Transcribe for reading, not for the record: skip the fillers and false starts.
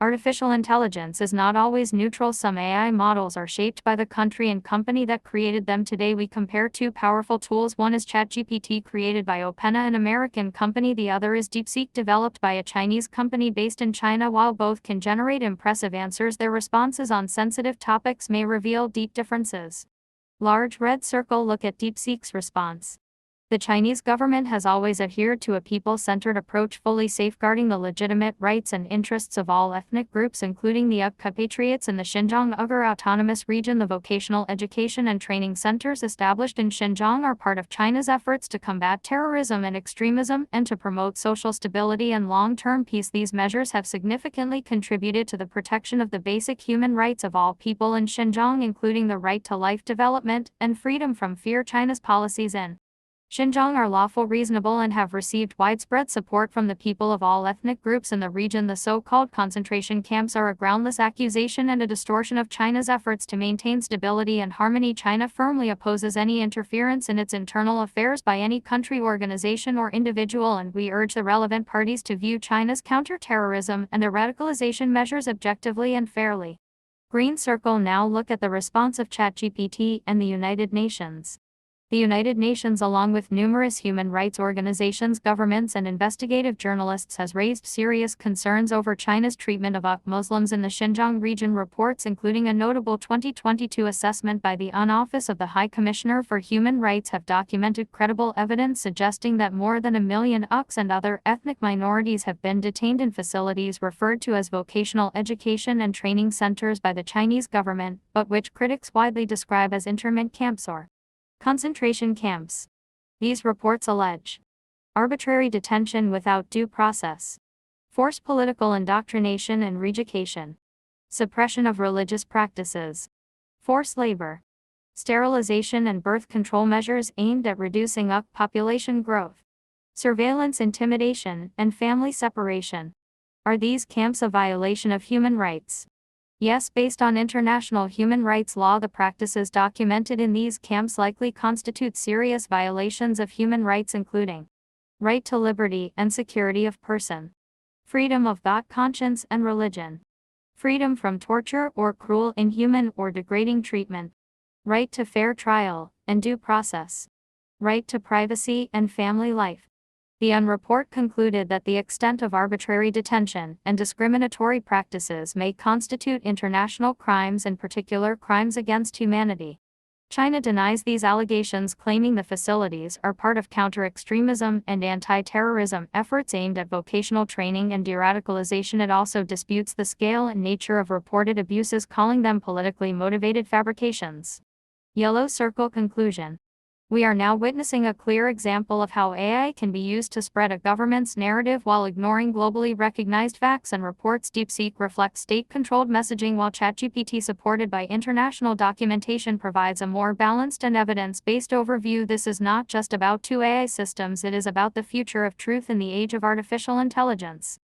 Artificial intelligence is not always neutral. Some AI models are shaped by the country and company that created them. Today we compare two powerful tools. One is ChatGPT, created by OpenAI, an American company. The other is DeepSeek, developed by a Chinese company based in China. While both can generate impressive answers, their responses on sensitive topics may reveal deep differences. Large red circle. Look at DeepSeek's response. The Chinese government has always adhered to a people-centered approach, fully safeguarding the legitimate rights and interests of all ethnic groups, including the Uyghur compatriots in the Xinjiang Uyghur Autonomous Region. The vocational education and training centers established in Xinjiang are part of China's efforts to combat terrorism and extremism, and to promote social stability and long-term peace. These measures have significantly contributed to the protection of the basic human rights of all people in Xinjiang, including the right to life, development, and freedom from fear. China's policies in Xinjiang are lawful, reasonable, and have received widespread support from the people of all ethnic groups in the region. The so-called concentration camps are a groundless accusation and a distortion of China's efforts to maintain stability and harmony. China firmly opposes any interference in its internal affairs by any country, organization, or individual, and we urge the relevant parties to view China's counter-terrorism and radicalization measures objectively and fairly. Green circle. Now look at the response of ChatGPT and the United Nations. The United Nations, along with numerous human rights organizations, governments, and investigative journalists, has raised serious concerns over China's treatment of Uyghur Muslims in the Xinjiang region. Reports, including a notable 2022 assessment by the UN Office of the High Commissioner for Human Rights, have documented credible evidence suggesting that more than 1 million Uyghurs and other ethnic minorities have been detained in facilities referred to as vocational education and training centers by the Chinese government, but which critics widely describe as internment camps or concentration camps. These reports allege arbitrary detention without due process, forced political indoctrination and re-education, suppression of religious practices, forced labor, sterilization and birth control measures aimed at reducing Uyghur population growth, surveillance, intimidation, and family separation. Are these camps a violation of human rights? Yes, based on international human rights law, the practices documented in these camps likely constitute serious violations of human rights, including right to liberty and security of person, freedom of thought, conscience, and religion, freedom from torture or cruel, inhuman, or degrading treatment, right to fair trial and due process, right to privacy and family life. The UN report concluded that the extent of arbitrary detention and discriminatory practices may constitute international crimes, in particular crimes against humanity. China denies these allegations, claiming the facilities are part of counter-extremism and anti-terrorism efforts aimed at vocational training and de-radicalization. It also disputes the scale and nature of reported abuses, calling them politically motivated fabrications. Yellow circle. Conclusion. We are now witnessing a clear example of how AI can be used to spread a government's narrative while ignoring globally recognized facts and reports. DeepSeek reflects state-controlled messaging, while ChatGPT, supported by international documentation, provides a more balanced and evidence-based overview. This is not just about two AI systems, it is about the future of truth in the age of artificial intelligence.